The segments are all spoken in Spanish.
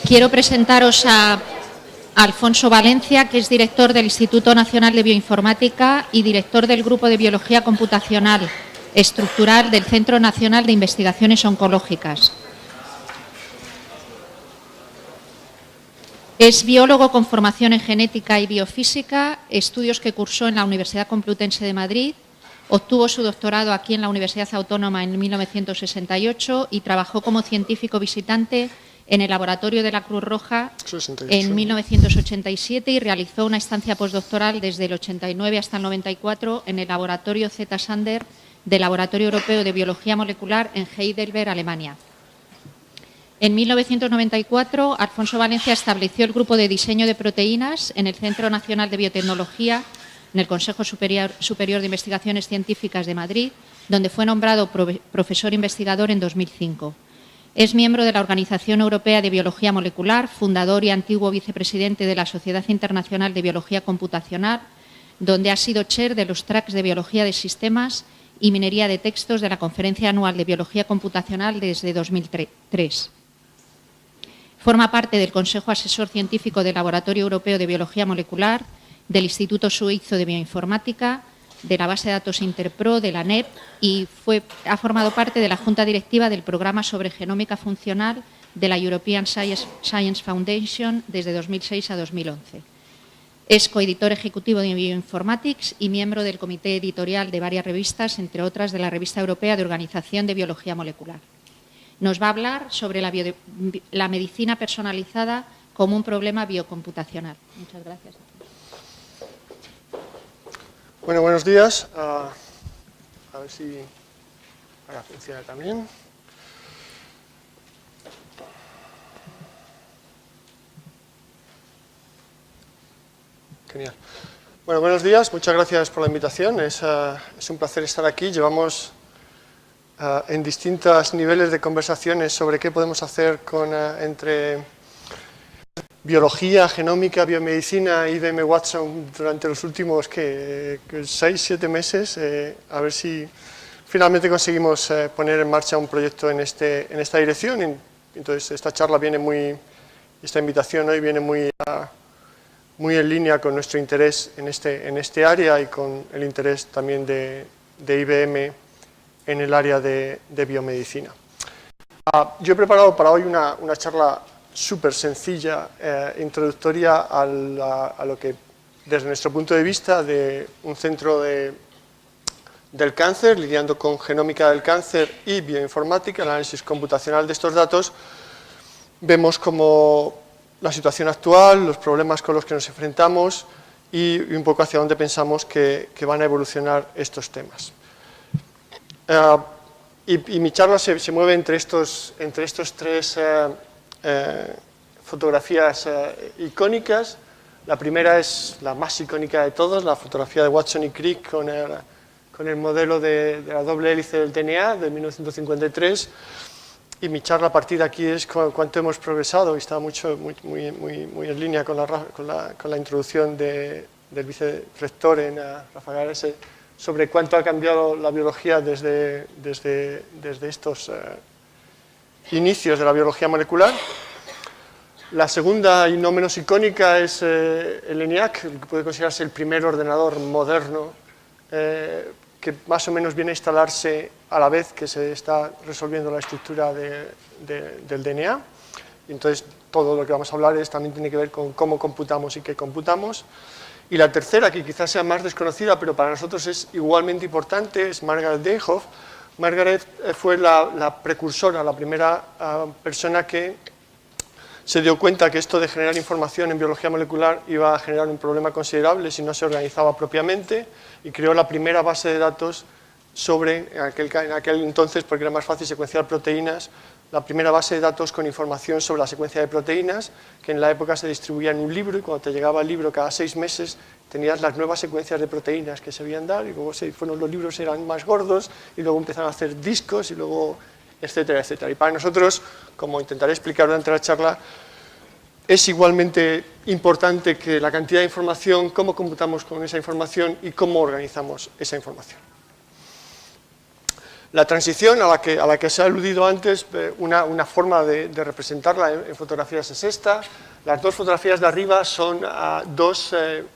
Quiero presentaros a Alfonso Valencia, que es director del Instituto Nacional de Bioinformática y director del Grupo de Biología Computacional Estructural del Centro Nacional de Investigaciones Oncológicas. Es biólogo con formación en genética y biofísica, estudios que cursó en la Universidad Complutense de Madrid, obtuvo su doctorado aquí en la Universidad Autónoma en 1968 y trabajó como científico visitante en el laboratorio de la Cruz Roja en 1987 y realizó una estancia postdoctoral desde el 89 hasta el 94 en el laboratorio Z. Sander del Laboratorio Europeo de Biología Molecular en Heidelberg, Alemania. En 1994, Alfonso Valencia estableció el Grupo de Diseño de Proteínas en el Centro Nacional de Biotecnología, en el Consejo Superior de Investigaciones Científicas de Madrid, donde fue nombrado profesor investigador en 2005. Es miembro de la Organización Europea de Biología Molecular, fundador y antiguo vicepresidente de la Sociedad Internacional de Biología Computacional, donde ha sido chair de los tracks de Biología de Sistemas y Minería de Textos de la Conferencia Anual de Biología Computacional desde 2003. Forma parte del Consejo Asesor Científico del Laboratorio Europeo de Biología Molecular, del Instituto Suizo de Bioinformática, de la base de datos Interpro, de la NEP y ha formado parte de la Junta Directiva del Programa sobre Genómica Funcional de la European Science Foundation desde 2006 a 2011. Es coeditor ejecutivo de Bioinformatics y miembro del comité editorial de varias revistas, entre otras de la Revista Europea de Organización de Biología Molecular. Nos va a hablar sobre la medicina personalizada como un problema biocomputacional. Muchas gracias. Bueno, buenos días. A ver si ahora funciona también. Genial. Bueno, buenos días. Muchas gracias por la invitación. Es un placer estar aquí. Llevamos en distintos niveles de conversaciones sobre qué podemos hacer entre biología, genómica, biomedicina, IBM Watson durante los últimos 6-7 meses, a ver si finalmente conseguimos poner en marcha un proyecto en esta dirección. Entonces esta charla esta invitación hoy viene muy en línea con nuestro interés en este área y con el interés también de IBM en el área de biomedicina. Yo he preparado para hoy una charla súper sencilla, introductoria a lo que, desde nuestro punto de vista, de un centro del cáncer, lidiando con genómica del cáncer y bioinformática, el análisis computacional de estos datos, vemos como la situación actual, los problemas con los que nos enfrentamos y un poco hacia dónde pensamos que van a evolucionar estos temas. Y mi charla se mueve entre estos tres fotografías icónicas. La primera es la más icónica de todas, la fotografía de Watson y Crick con el modelo de la doble hélice del DNA de 1953. Y mi charla a partir de aquí es cuánto hemos progresado, y está muy en línea con la introducción del vicerrector Rafael Garese, sobre cuánto ha cambiado la biología desde estos inicios de la biología molecular. La segunda y no menos icónica es el ENIAC, que puede considerarse el primer ordenador moderno que más o menos viene a instalarse a la vez que se está resolviendo la estructura del DNA. Y entonces todo lo que vamos a hablar también tiene que ver con cómo computamos y qué computamos. Y la tercera, que quizás sea más desconocida, pero para nosotros es igualmente importante, es Margaret Dayhoff. Margaret fue la precursora, la primera persona que se dio cuenta que esto de generar información en biología molecular iba a generar un problema considerable si no se organizaba propiamente, y creó la primera base de datos en aquel entonces, porque era más fácil secuenciar proteínas, la primera base de datos con información sobre la secuencia de proteínas, que en la época se distribuía en un libro, y cuando te llegaba el libro cada 6 meses tenías las nuevas secuencias de proteínas que se debían dar, y luego los libros eran más gordos, y luego empezaron a hacer discos, y luego etcétera, etcétera. Y para nosotros, como intentaré explicar durante la charla, es igualmente importante que la cantidad de información, cómo computamos con esa información y cómo organizamos esa información. La transición a la que se ha aludido antes, una forma de representarla en fotografías es esta. Las dos fotografías de arriba son dos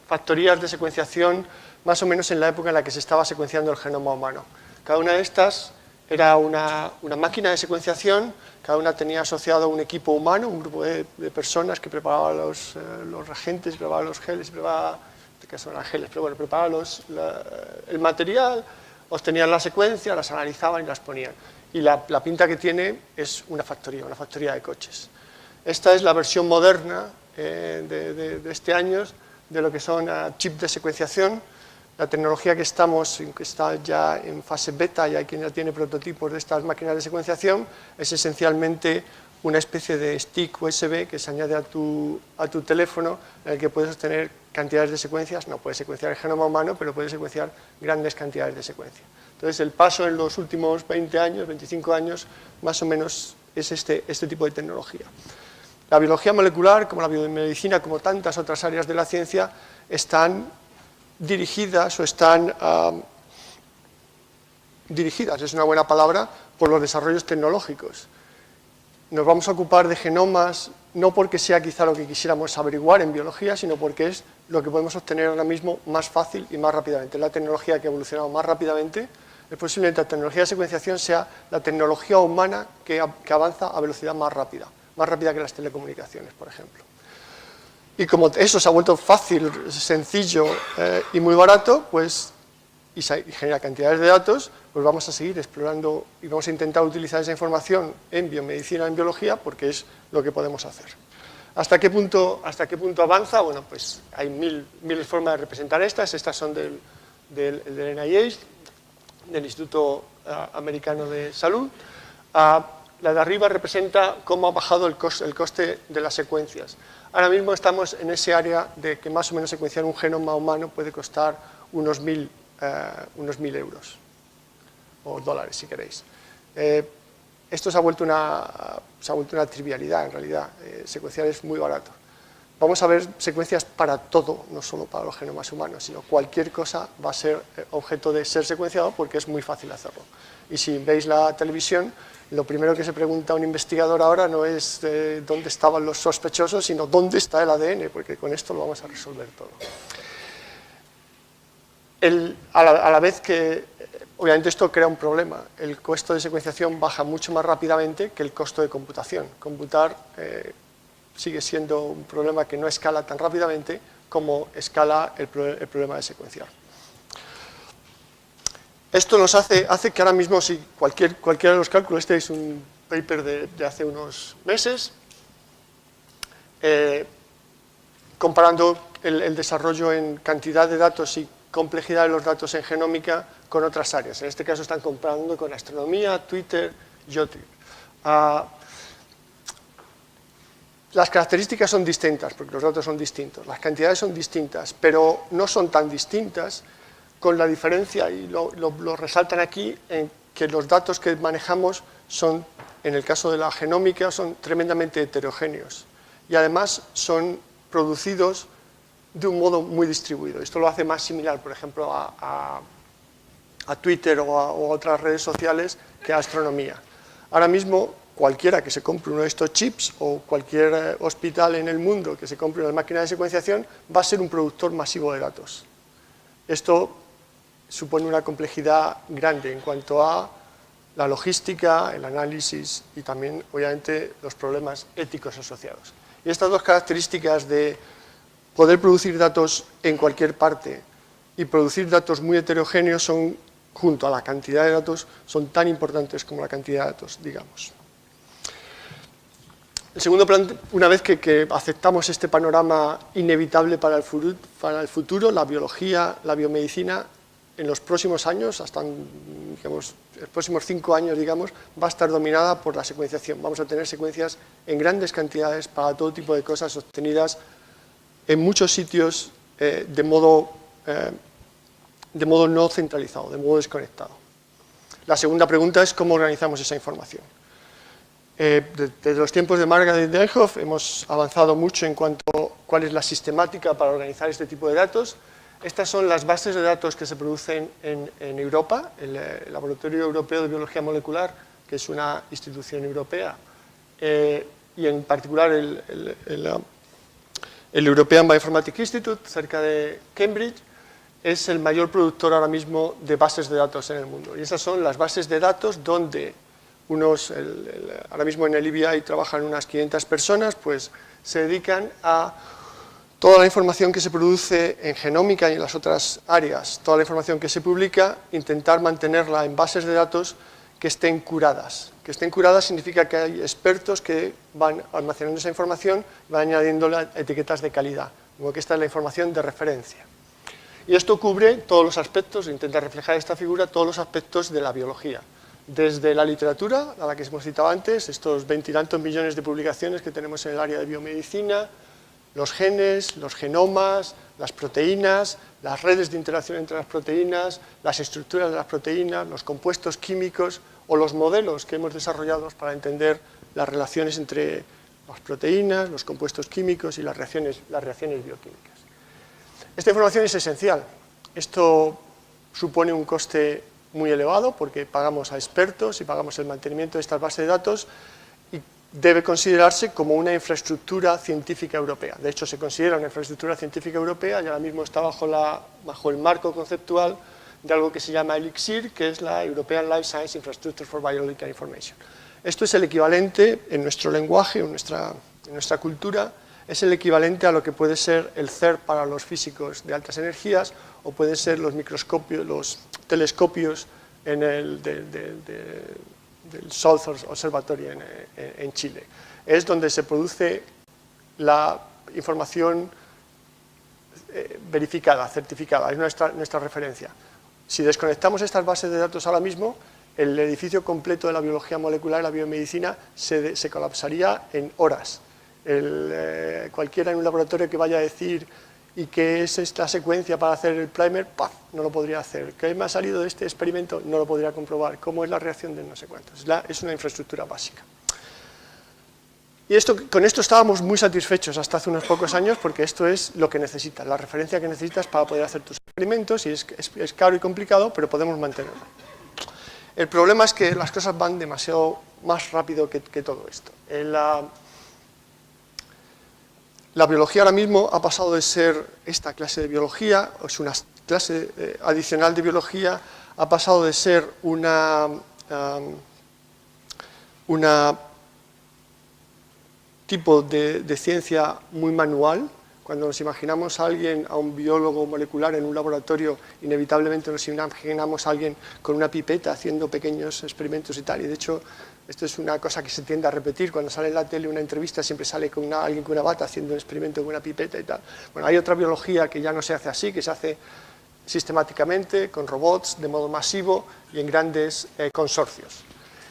factorías de secuenciación más o menos en la época en la que se estaba secuenciando el genoma humano. Cada una de estas era una máquina de secuenciación, cada una tenía asociado un equipo humano, un grupo de personas que preparaban los reagentes, preparaban los geles, preparaban, en este caso eran geles, pero bueno, preparaban el material, obtenían la secuencia, las analizaban y las ponían. Y la pinta que tiene es una factoría de coches. Esta es la versión moderna de este año de lo que son chips de secuenciación. La tecnología que está ya en fase beta, y hay quien ya tiene prototipos de estas máquinas de secuenciación, es esencialmente una especie de stick USB que se añade a tu teléfono, en el que puedes obtener cantidades de secuencias. No puedes secuenciar el genoma humano, pero puedes secuenciar grandes cantidades de secuencia. Entonces, el paso en los últimos 20 años, 25 años, más o menos es este tipo de tecnología. La biología molecular, como la biomedicina, como tantas otras áreas de la ciencia, están dirigidas dirigidas, es una buena palabra, por los desarrollos tecnológicos. Nos vamos a ocupar de genomas no porque sea quizá lo que quisiéramos averiguar en biología, sino porque es lo que podemos obtener ahora mismo más fácil y más rápidamente. La tecnología que ha evolucionado más rápidamente. Es posible que la tecnología de secuenciación sea la tecnología humana que avanza a velocidad más rápida que las telecomunicaciones, por ejemplo. Y como eso se ha vuelto fácil, sencillo y muy barato, pues, y genera cantidades de datos, pues vamos a seguir explorando y vamos a intentar utilizar esa información en biomedicina, en biología, porque es lo que podemos hacer. ¿Hasta qué punto avanza? Bueno, pues hay mil formas de representar estas. Estas son del NIH, del Instituto Americano de Salud. La de arriba representa cómo ha bajado el coste de las secuencias. Ahora mismo estamos en ese área de que más o menos secuenciar un genoma humano puede costar unos 1.000 euros, o dólares si queréis. Esto se ha vuelto una trivialidad en realidad. Secuenciar es muy barato. Vamos a ver secuencias para todo, no solo para los genomas humanos, sino cualquier cosa va a ser objeto de ser secuenciado porque es muy fácil hacerlo. Y si veis la televisión, lo primero que se pregunta a un investigador ahora no es dónde estaban los sospechosos, sino dónde está el ADN, porque con esto lo vamos a resolver todo. A la vez que, obviamente esto crea un problema, el costo de secuenciación baja mucho más rápidamente que el costo de computación. Computar sigue siendo un problema que no escala tan rápidamente como escala el problema de secuenciar. Esto nos hace que ahora mismo, si cualquiera de los cálculos, este es un paper de hace unos meses, comparando el desarrollo en cantidad de datos y complejidad de los datos en genómica con otras áreas. En este caso están comparando con astronomía, Twitter, YouTube. Las características son distintas, porque los datos son distintos, las cantidades son distintas, pero no son tan distintas, con la diferencia, y lo resaltan aquí, en que los datos que manejamos son, en el caso de la genómica, son tremendamente heterogéneos, y además son producidos de un modo muy distribuido. Esto lo hace más similar, por ejemplo, a Twitter o a otras redes sociales que a astronomía. Ahora mismo, cualquiera que se compre uno de estos chips o cualquier hospital en el mundo que se compre una máquina de secuenciación va a ser un productor masivo de datos. Esto supone una complejidad grande en cuanto a la logística, el análisis y también, obviamente, los problemas éticos asociados. Y estas dos características de poder producir datos en cualquier parte y producir datos muy heterogéneos son, junto a la cantidad de datos, son tan importantes como la cantidad de datos, digamos. El segundo plan, una vez que aceptamos este panorama inevitable para el futuro, la biología, la biomedicina, en los próximos años, hasta digamos, los próximos 5 años, digamos, va a estar dominada por la secuenciación. Vamos a tener secuencias en grandes cantidades para todo tipo de cosas obtenidas en muchos sitios de modo no centralizado, de modo desconectado. La segunda pregunta es cómo organizamos esa información. Desde los tiempos de Margaret Deinhoff hemos avanzado mucho en cuanto a cuál es la sistemática para organizar este tipo de datos. Estas son las bases de datos que se producen en Europa, el Laboratorio Europeo de Biología Molecular, que es una institución europea, y en particular el European Bioinformatics Institute, cerca de Cambridge, es el mayor productor ahora mismo de bases de datos en el mundo. Y esas son las bases de datos donde ahora mismo en el IBI trabajan unas 500 personas, pues se dedican a toda la información que se produce en genómica y en las otras áreas, toda la información que se publica, intentar mantenerla en bases de datos que estén curadas. Que estén curadas significa que hay expertos que van almacenando esa información y van añadiéndole etiquetas de calidad, como que esta es la información de referencia. Y esto cubre todos los aspectos, intenta reflejar esta figura, todos los aspectos de la biología. Desde la literatura, a la que hemos citado antes, estos 20 y tantos millones de publicaciones que tenemos en el área de biomedicina, los genes, los genomas, las proteínas, las redes de interacción entre las proteínas, las estructuras de las proteínas, los compuestos químicos o los modelos que hemos desarrollado para entender las relaciones entre las proteínas, los compuestos químicos y las reacciones bioquímicas. Esta información es esencial. Esto supone un coste muy elevado porque pagamos a expertos y pagamos el mantenimiento de estas bases de datos y debe considerarse como una infraestructura científica europea. De hecho, se considera una infraestructura científica europea y ahora mismo está bajo el marco conceptual de algo que se llama ELIXIR, que es la European Life Science Infrastructure for Biological Information. Esto es el equivalente en nuestro lenguaje, en nuestra cultura, es el equivalente a lo que puede ser el CERN para los físicos de altas energías o pueden ser los microscopios, los telescopios del South Observatory en Chile. Es donde se produce la información verificada, certificada, es nuestra referencia. Si desconectamos estas bases de datos ahora mismo, el edificio completo de la biología molecular y la biomedicina se colapsaría en horas. Cualquiera en un laboratorio que vaya a decir y que es esta secuencia para hacer el primer, ¡paf!, no lo podría hacer. ¿Qué me ha salido de este experimento? No lo podría comprobar. ¿Cómo es la reacción de no sé cuántos? Es una infraestructura básica. Y con esto estábamos muy satisfechos hasta hace unos pocos años porque esto es lo que necesitas, la referencia que necesitas para poder hacer tus experimentos y es caro y complicado, pero podemos mantenerlo. El problema es que las cosas van demasiado más rápido que todo esto. La biología ahora mismo ha pasado de ser esta clase de biología, es una clase adicional de biología, ha pasado de ser una tipo de ciencia muy manual. Cuando nos imaginamos a un biólogo molecular en un laboratorio, inevitablemente nos imaginamos a alguien con una pipeta haciendo pequeños experimentos y tal, y de hecho esto es una cosa que se tiende a repetir, cuando sale en la tele una entrevista siempre sale alguien con una bata haciendo un experimento con una pipeta y tal. Bueno, hay otra biología que ya no se hace así, que se hace sistemáticamente, con robots, de modo masivo y en grandes consorcios.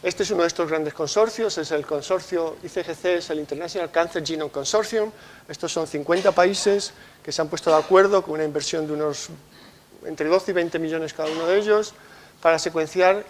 Este es uno de estos grandes consorcios, es el consorcio ICGC, es el International Cancer Genome Consortium. Estos son 50 países que se han puesto de acuerdo con una inversión de entre 12 y 20 millones cada uno de ellos para secuenciar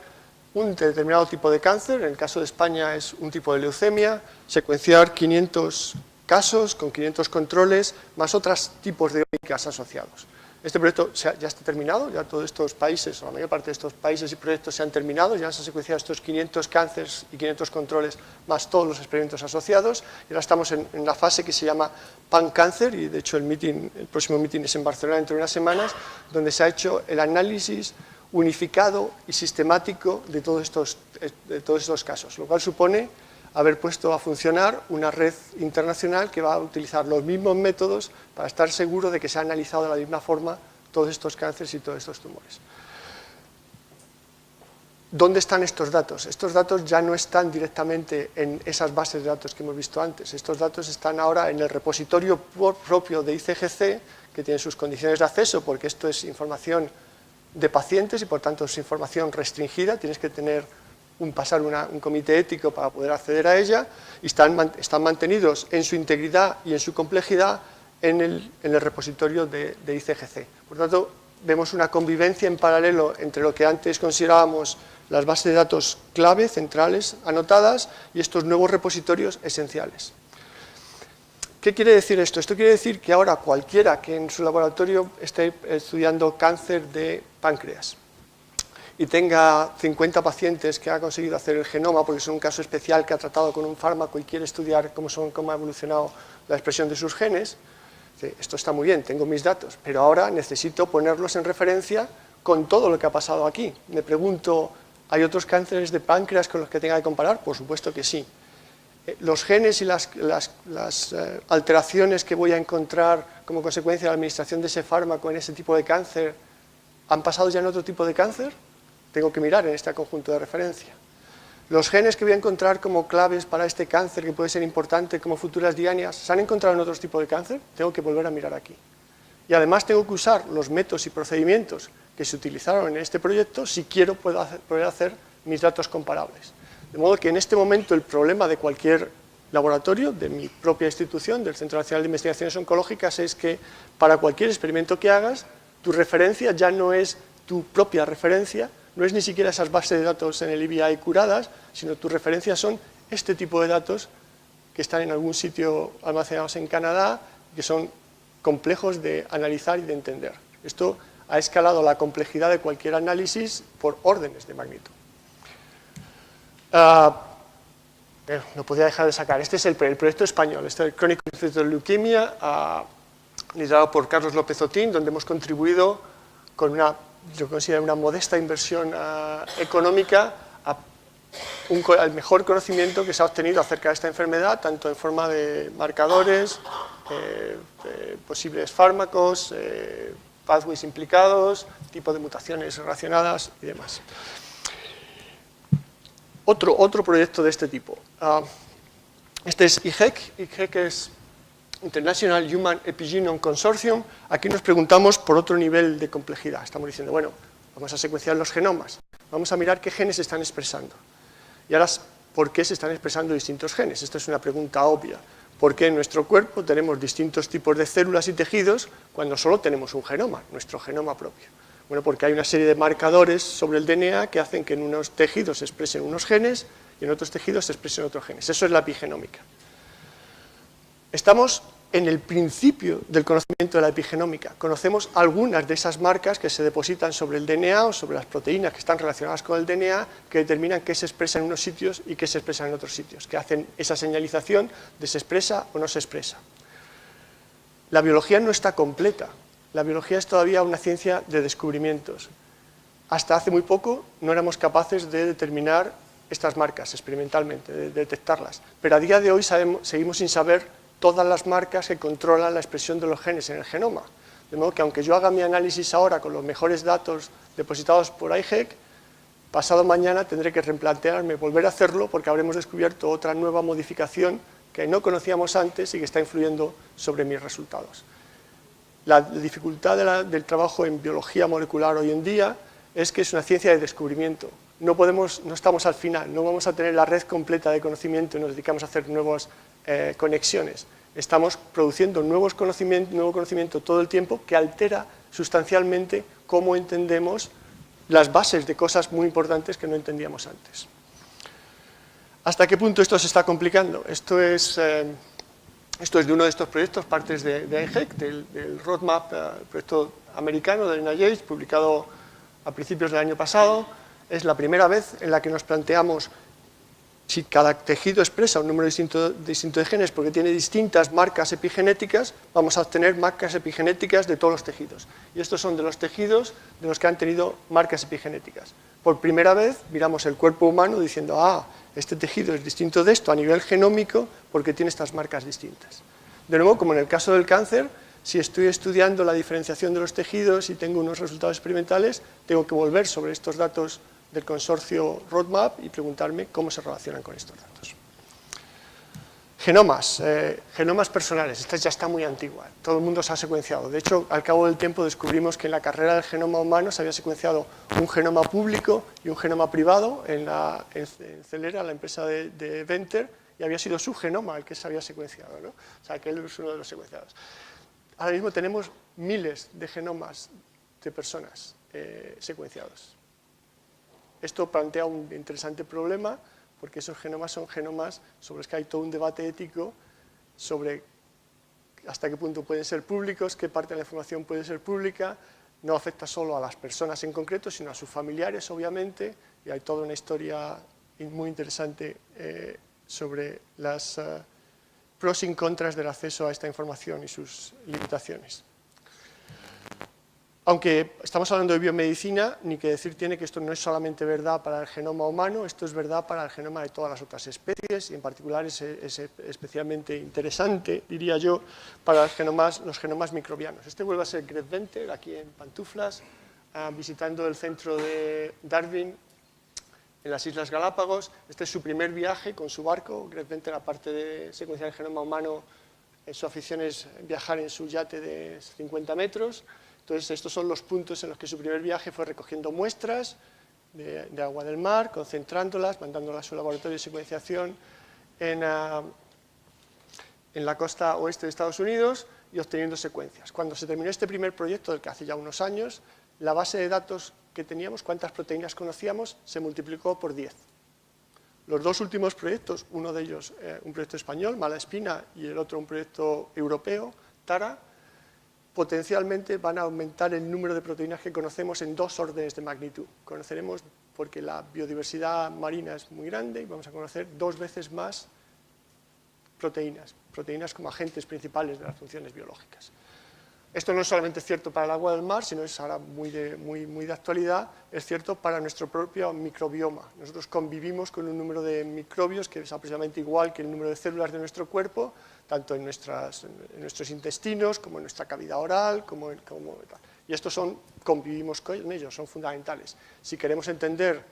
un determinado tipo de cáncer. En el caso de España es un tipo de leucemia, secuenciar 500 casos con 500 controles más otros tipos de ómicas asociados. Este proyecto ya está terminado, ya todos estos países, o la mayor parte de estos países y proyectos se han terminado, ya se han secuenciado estos 500 cánceres y 500 controles más todos los experimentos asociados, y ahora estamos en la fase que se llama Pan-Cáncer, y de hecho el próximo meeting es en Barcelona dentro de unas semanas, donde se ha hecho el análisis unificado y sistemático de todos estos casos, lo cual supone haber puesto a funcionar una red internacional que va a utilizar los mismos métodos para estar seguro de que se ha analizado de la misma forma todos estos cánceres y todos estos tumores. ¿Dónde están estos datos? Estos datos ya no están directamente en esas bases de datos que hemos visto antes. Estos datos están ahora en el repositorio propio de ICGC, que tiene sus condiciones de acceso, porque esto es información de pacientes y por tanto es información restringida, tienes que pasar un comité ético para poder acceder a ella, y están mantenidos en su integridad y en su complejidad en el repositorio de ICGC. Por tanto, vemos una convivencia en paralelo entre lo que antes considerábamos las bases de datos clave, centrales, anotadas, y estos nuevos repositorios esenciales. ¿Qué quiere decir esto? Esto quiere decir que ahora cualquiera que en su laboratorio esté estudiando cáncer de páncreas y tenga 50 pacientes que ha conseguido hacer el genoma, porque es un caso especial que ha tratado con un fármaco y quiere estudiar cómo ha evolucionado la expresión de sus genes, dice, esto está muy bien, tengo mis datos, pero ahora necesito ponerlos en referencia con todo lo que ha pasado aquí. Me pregunto, ¿hay otros cánceres de páncreas con los que tenga que comparar? Por supuesto que sí. Los genes y las alteraciones que voy a encontrar como consecuencia de la administración de ese fármaco en ese tipo de cáncer, ¿han pasado ya en otro tipo de cáncer? Tengo que mirar en este conjunto de referencia. Los genes que voy a encontrar como claves para este cáncer, que puede ser importante como futuras dianas, ¿se han encontrado en otros tipos de cáncer? Tengo que volver a mirar aquí. Y además tengo que usar los métodos y procedimientos que se utilizaron en este proyecto si quiero poder hacer mis datos comparables. De modo que en este momento el problema de cualquier laboratorio, de mi propia institución, del Centro Nacional de Investigaciones Oncológicas, es que para cualquier experimento que hagas, tu referencia ya no es tu propia referencia, no es ni siquiera esas bases de datos en el IBI curadas, sino tus referencias son este tipo de datos que están en algún sitio almacenados en Canadá, que son complejos de analizar y de entender. Esto ha escalado la complejidad de cualquier análisis por órdenes de magnitud. No podía dejar de sacar. Este es el proyecto español, este es el Chronic Lymphocytic Leukemia, liderado por Carlos López Otín, donde hemos contribuido con yo considero una modesta inversión económica al mejor conocimiento que se ha obtenido acerca de esta enfermedad, tanto en forma de marcadores, posibles fármacos, pathways implicados, tipo de mutaciones relacionadas y demás. Otro proyecto de este tipo. Este es IHEC. IHEC es International Human Epigenome Consortium. Aquí nos preguntamos por otro nivel de complejidad. Estamos diciendo, bueno, vamos a secuenciar los genomas, vamos a mirar qué genes se están expresando. Y ahora, ¿por qué se están expresando distintos genes? Esta es una pregunta obvia. ¿Por qué en nuestro cuerpo tenemos distintos tipos de células y tejidos cuando solo tenemos un genoma, nuestro genoma propio? Bueno, porque hay una serie de marcadores sobre el DNA que hacen que en unos tejidos se expresen unos genes y en otros tejidos se expresen otros genes. Eso es la epigenómica. Estamos en el principio del conocimiento de la epigenómica. Conocemos algunas de esas marcas que se depositan sobre el DNA o sobre las proteínas que están relacionadas con el DNA que determinan qué se expresa en unos sitios y qué se expresa en otros sitios, que hacen esa señalización de se expresa o no se expresa. La biología no está completa. La biología es todavía una ciencia de descubrimientos. Hasta hace muy poco no éramos capaces de determinar estas marcas experimentalmente, de detectarlas. Pero a día de hoy seguimos sin saber todas las marcas que controlan la expresión de los genes en el genoma. De modo que aunque yo haga mi análisis ahora con los mejores datos depositados por IHEC, pasado mañana tendré que replantearme, volver a hacerlo, porque habremos descubierto otra nueva modificación que no conocíamos antes y que está influyendo sobre mis resultados. La dificultad del trabajo en biología molecular hoy en día es que es una ciencia de descubrimiento. No estamos al final, no vamos a tener la red completa de conocimiento y nos dedicamos a hacer nuevas conexiones. Estamos produciendo nuevo conocimiento todo el tiempo que altera sustancialmente cómo entendemos las bases de cosas muy importantes que no entendíamos antes. ¿Hasta qué punto esto se está complicando? Esto es de uno de estos proyectos, partes de IHEC, del Roadmap, proyecto americano del NIH, publicado a principios del año pasado. Es la primera vez en la que nos planteamos si cada tejido expresa un número distinto de genes porque tiene distintas marcas epigenéticas, vamos a obtener marcas epigenéticas de todos los tejidos. Y estos son de los tejidos de los que han tenido marcas epigenéticas. Por primera vez miramos el cuerpo humano diciendo, este tejido es distinto de esto a nivel genómico porque tiene estas marcas distintas. De nuevo, como en el caso del cáncer, si estoy estudiando la diferenciación de los tejidos y tengo unos resultados experimentales, tengo que volver sobre estos datos del consorcio Roadmap y preguntarme cómo se relacionan con estos datos. Genomas, genomas personales, esta ya está muy antigua, todo el mundo se ha secuenciado. De hecho, al cabo del tiempo descubrimos que en la carrera del genoma humano se había secuenciado un genoma público y un genoma privado en Celera, la empresa de Venter, y había sido su genoma el que se había secuenciado, ¿no? O sea, que él es uno de los secuenciados. Ahora mismo tenemos miles de genomas de personas secuenciados. Esto plantea un interesante problema, porque esos genomas son genomas sobre los que hay todo un debate ético sobre hasta qué punto pueden ser públicos, qué parte de la información puede ser pública. No afecta solo a las personas en concreto, sino a sus familiares, obviamente, y hay toda una historia muy interesante sobre las pros y contras del acceso a esta información y sus limitaciones. Aunque estamos hablando de biomedicina, ni que decir tiene que esto no es solamente verdad para el genoma humano, esto es verdad para el genoma de todas las otras especies, y en particular es especialmente interesante, diría yo, para los genomas microbianos. Este vuelve a ser Greg Venter, aquí en pantuflas, visitando el centro de Darwin en las Islas Galápagos. Este es su primer viaje con su barco. Greg Venter, aparte de secuenciar el genoma humano, su afición es viajar en su yate de 50 metros. Entonces, estos son los puntos en los que su primer viaje fue recogiendo muestras de agua del mar, concentrándolas, mandándolas a su laboratorio de secuenciación en la costa oeste de Estados Unidos y obteniendo secuencias. Cuando se terminó este primer proyecto, del que hace ya unos años, la base de datos que teníamos, cuántas proteínas conocíamos, se multiplicó por 10. Los dos últimos proyectos, uno de ellos un proyecto español, Malaspina, y el otro un proyecto europeo, Tara, potencialmente van a aumentar el número de proteínas que conocemos en 2 órdenes de magnitud. Conoceremos, porque la biodiversidad marina es muy grande, y vamos a conocer 2 veces más proteínas como agentes principales de las funciones biológicas. Esto no es solamente cierto para el agua del mar, sino es ahora muy de actualidad, es cierto para nuestro propio microbioma. Nosotros convivimos con un número de microbios que es aproximadamente igual que el número de células de nuestro cuerpo, tanto en nuestros intestinos, como en nuestra cavidad oral, y estos convivimos con ellos, son fundamentales. Si queremos entender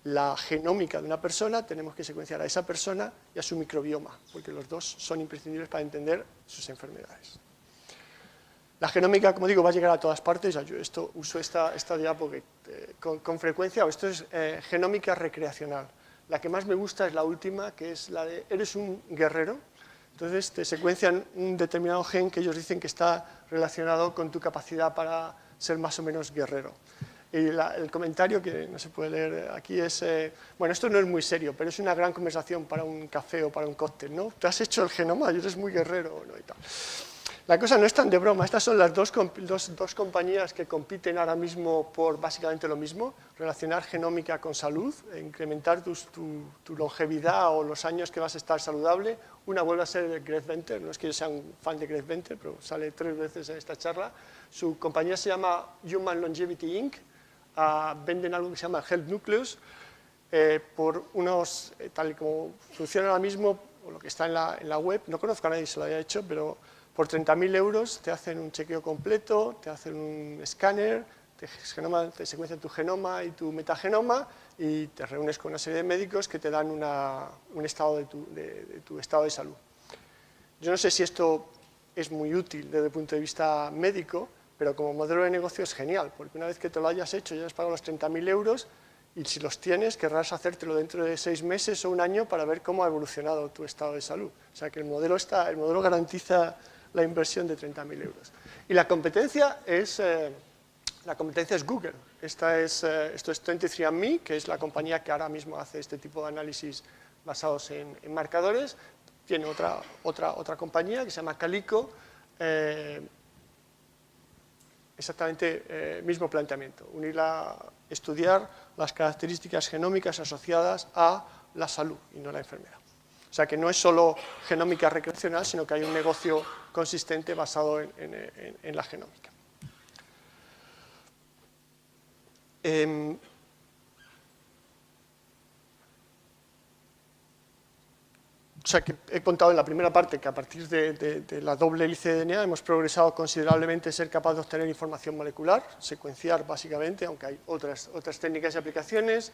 la genómica de una persona, tenemos que secuenciar a esa persona y a su microbioma, porque los dos son imprescindibles para entender sus enfermedades. La genómica, como digo, va a llegar a todas partes. Yo uso esta diapo con frecuencia, esto es genómica recreacional. La que más me gusta es la última, que es la de eres un guerrero. Entonces te secuencian un determinado gen que ellos dicen que está relacionado con tu capacidad para ser más o menos guerrero. Y el comentario, que no se puede leer aquí, es, bueno, esto no es muy serio, pero es una gran conversación para un café o para un cóctel, ¿no? ¿Te has hecho el genoma y eres muy guerrero? ¿No? Y tal. La cosa no es tan de broma. Estas son las dos compañías que compiten ahora mismo por básicamente lo mismo: relacionar genómica con salud, incrementar tu longevidad o los años que vas a estar saludable. Una vuelve a ser Greg Venter, no es que yo sea un fan de Greg Venter, pero sale 3 veces en esta charla. Su compañía se llama Human Longevity Inc. Venden algo que se llama Health Nucleus, por unos, tal y como funciona ahora mismo, o lo que está en la web, no conozco a nadie que se lo haya hecho, pero por 30.000 euros te hacen un chequeo completo, te hacen un escáner, te secuencian tu genoma y tu metagenoma y te reúnes con una serie de médicos que te dan un estado de tu estado de salud. Yo no sé si esto es muy útil desde el punto de vista médico, pero como modelo de negocio es genial, porque una vez que te lo hayas hecho, ya has pagado los 30.000 euros, y si los tienes, querrás hacértelo dentro de 6 meses o un año para ver cómo ha evolucionado tu estado de salud. O sea que el modelo garantiza la inversión de 30.000 euros. Y la competencia es Google. Esto es 23andMe, que es la compañía que ahora mismo hace este tipo de análisis basados en marcadores. Tiene otra compañía que se llama Calico, exactamente mismo planteamiento: estudiar las características genómicas asociadas a la salud y no la enfermedad. O sea que no es solo genómica recreacional, sino que hay un negocio consistente basado en la genómica. O sea que he contado en la primera parte que a partir de la doble hélice de DNA hemos progresado considerablemente en ser capaz de obtener información molecular, secuenciar básicamente, aunque hay otras técnicas y aplicaciones,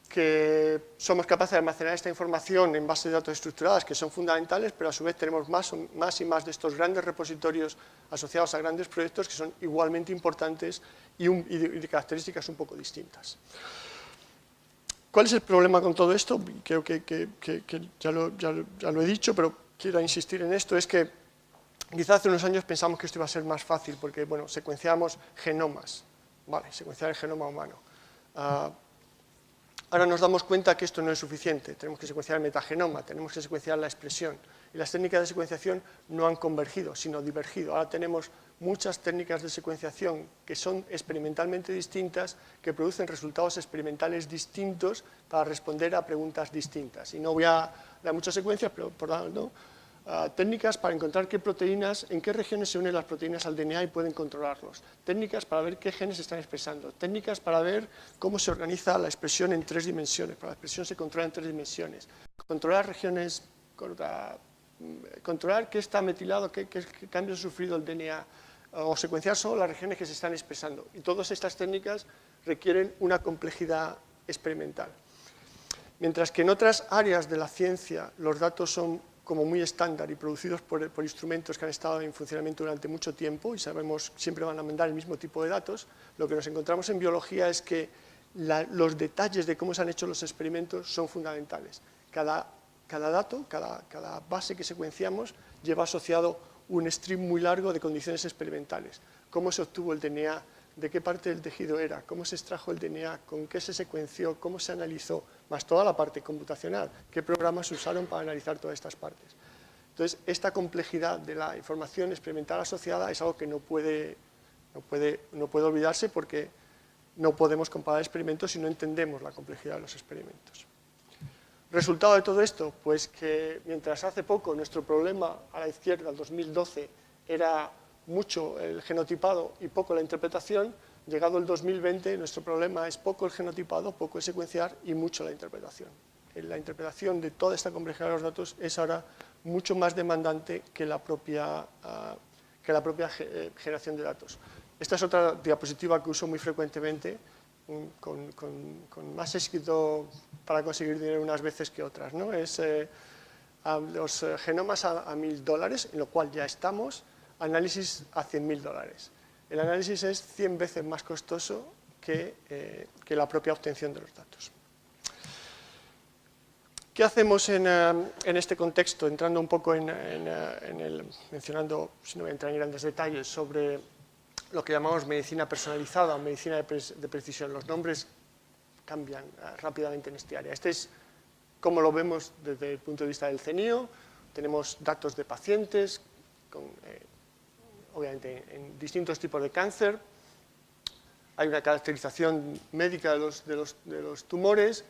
que somos capaces de almacenar esta información en bases de datos estructuradas que son fundamentales, pero a su vez tenemos más y más de estos grandes repositorios asociados a grandes proyectos que son igualmente importantes y de características un poco distintas. ¿Cuál es el problema con todo esto? Creo que ya lo he dicho, pero quiero insistir en esto: es que quizás hace unos años pensamos que esto iba a ser más fácil, porque bueno, secuenciamos genomas, vale, secuenciar el genoma humano. Ahora nos damos cuenta que esto no es suficiente, tenemos que secuenciar el metagenoma, tenemos que secuenciar la expresión, y las técnicas de secuenciación no han convergido, sino divergido. Ahora tenemos muchas técnicas de secuenciación que son experimentalmente distintas, que producen resultados experimentales distintos para responder a preguntas distintas. Y no voy a dar muchas secuencias, pero técnicas para encontrar qué proteínas, en qué regiones se unen las proteínas al DNA y pueden controlarlos, técnicas para ver qué genes se están expresando, técnicas para ver cómo se organiza la expresión en 3 dimensiones, para la expresión se controla en 3 dimensiones, controlar regiones, controlar qué está metilado, qué cambios ha sufrido el DNA, o secuenciar solo las regiones que se están expresando. Y todas estas técnicas requieren una complejidad experimental. Mientras que en otras áreas de la ciencia los datos son como muy estándar y producidos por instrumentos que han estado en funcionamiento durante mucho tiempo y sabemos siempre van a mandar el mismo tipo de datos, lo que nos encontramos en biología es que los detalles de cómo se han hecho los experimentos son fundamentales. Cada dato, cada base que secuenciamos lleva asociado un stream muy largo de condiciones experimentales. Cómo se obtuvo el DNA, de qué parte del tejido era, cómo se extrajo el DNA, con qué se secuenció, cómo se analizó, más toda la parte computacional, qué programas se usaron para analizar todas estas partes. Entonces, esta complejidad de la información experimental asociada es algo que no puede olvidarse porque no podemos comparar experimentos si no entendemos la complejidad de los experimentos. ¿Resultado de todo esto? Pues que mientras hace poco nuestro problema a la izquierda, el 2012, era mucho el genotipado y poco la interpretación, llegado el 2020 nuestro problema es poco el genotipado, poco el secuenciar y mucho la interpretación. La interpretación de toda esta complejidad de los datos es ahora mucho más demandante que la propia generación de datos. Esta es otra diapositiva que uso muy frecuentemente, con más éxito para conseguir dinero unas veces que otras, ¿no? Es los genomas a $1000, en lo cual ya estamos, análisis a $100.000. El análisis es 100 veces más costoso que la propia obtención de los datos. ¿Qué hacemos en este contexto? Entrando un poco mencionando, si no voy a entrar en grandes detalles, sobre lo que llamamos medicina personalizada o medicina de precisión. Los nombres cambian rápidamente en este área. Este es como lo vemos desde el punto de vista del CENIO. Tenemos datos de pacientes, obviamente en distintos tipos de cáncer. Hay una caracterización médica de los tumores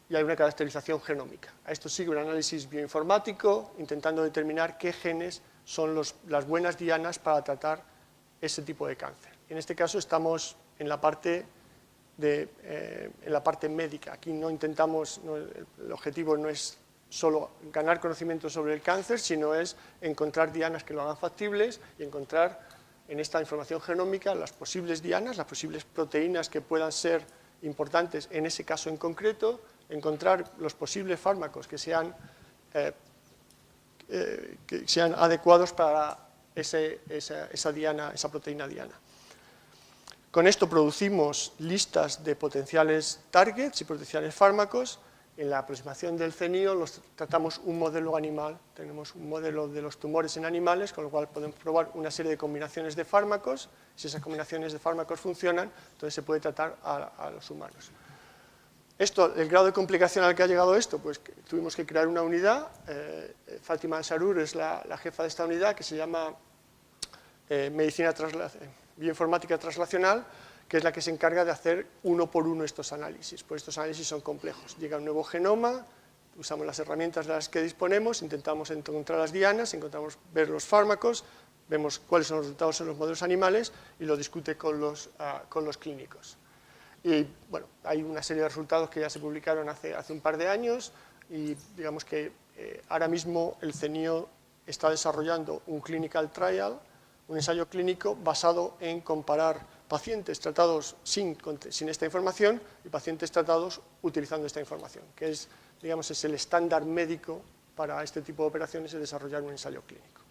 y hay una caracterización genómica. A esto sigue un análisis bioinformático intentando determinar qué genes son las buenas dianas para tratar ese tipo de cáncer. En este caso estamos en la parte médica. Aquí no intentamos, el objetivo no es solo ganar conocimiento sobre el cáncer, sino es encontrar dianas que lo hagan factibles y encontrar en esta información genómica las posibles dianas, las posibles proteínas que puedan ser importantes en ese caso en concreto, encontrar los posibles fármacos que sean adecuados para esa diana, esa proteína diana. Con esto producimos listas de potenciales targets y potenciales fármacos. En la aproximación del CENIO tratamos un modelo animal, tenemos un modelo de los tumores en animales, con lo cual podemos probar una serie de combinaciones de fármacos. Si esas combinaciones de fármacos funcionan, entonces se puede tratar a los humanos. El grado de complicación al que ha llegado esto, pues que tuvimos que crear una unidad. Fátima Ansarur es la jefa de esta unidad, que se llama Bioinformática Translacional, que es la que se encarga de hacer uno por uno estos análisis. Pues estos análisis son complejos. Llega un nuevo genoma, usamos las herramientas de las que disponemos, intentamos encontrar las dianas, intentamos ver los fármacos, vemos cuáles son los resultados en los modelos animales y lo discute con los clínicos. Y bueno, hay una serie de resultados que ya se publicaron hace un par de años y digamos que ahora mismo el CENIO está desarrollando un clinical trial, un ensayo clínico basado en comparar pacientes tratados sin esta información y pacientes tratados utilizando esta información, que es el estándar médico para este tipo de operaciones de desarrollar un ensayo clínico.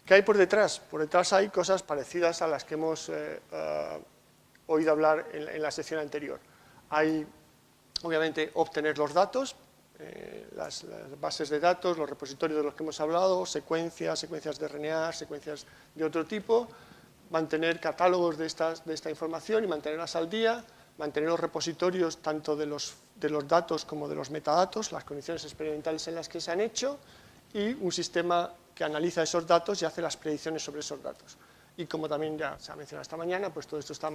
¿Qué hay por detrás? Por detrás hay cosas parecidas a las que hemos oído hablar en la sección anterior. Hay, obviamente, obtener los datos, las bases de datos, los repositorios de los que hemos hablado, secuencias de RNA, secuencias de otro tipo, mantener catálogos de esta información y mantenerlas al día, mantener los repositorios tanto de los datos como de los metadatos, las condiciones experimentales en las que se han hecho, y un sistema que analiza esos datos y hace las predicciones sobre esos datos. Y como también ya se ha mencionado esta mañana, pues todo esto está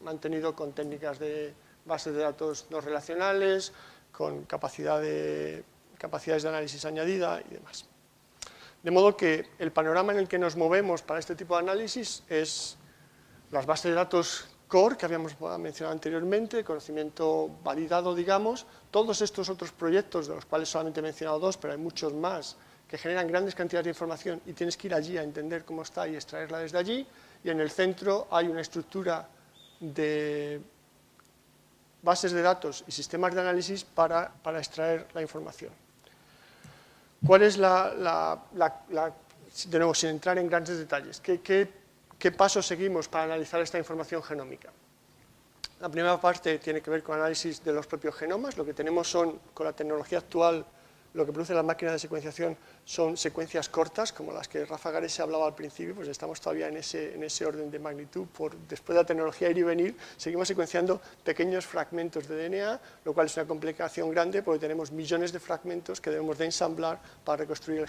mantenido con técnicas de bases de datos no relacionales, con capacidades de análisis añadida y demás. De modo que el panorama en el que nos movemos para este tipo de análisis es las bases de datos core que habíamos mencionado anteriormente, conocimiento validado, digamos, todos estos otros proyectos, de los cuales solamente he mencionado dos, pero hay muchos más, que generan grandes cantidades de información y tienes que ir allí a entender cómo está y extraerla desde allí, y en el centro hay una estructura de bases de datos y sistemas de análisis para extraer la información. ¿Cuál es de nuevo, sin entrar en grandes detalles, qué pasos seguimos para analizar esta información genómica? La primera parte tiene que ver con análisis de los propios genomas. Lo que tenemos son, con la tecnología actual, lo que producen las máquinas de secuenciación son secuencias cortas, como las que Rafa Garese hablaba al principio, pues estamos todavía en ese orden de magnitud. Después de la tecnología ir y venir, seguimos secuenciando pequeños fragmentos de DNA, lo cual es una complicación grande porque tenemos millones de fragmentos que debemos de ensamblar para reconstruir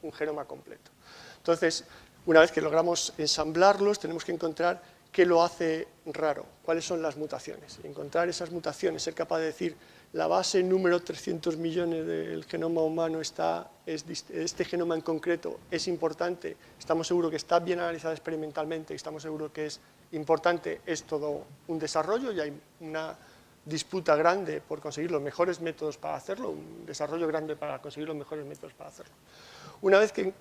un genoma completo. Entonces, una vez que logramos ensamblarlos, tenemos que encontrar qué lo hace raro, cuáles son las mutaciones. Encontrar esas mutaciones, ser capaz de decir, la base número 300 millones del genoma humano este genoma en concreto es importante, estamos seguros que está bien analizado experimentalmente, estamos seguros que es importante, es todo un desarrollo y hay una disputa grande por conseguir los mejores métodos para hacerlo, un desarrollo grande para conseguir los mejores métodos para hacerlo. Una vez que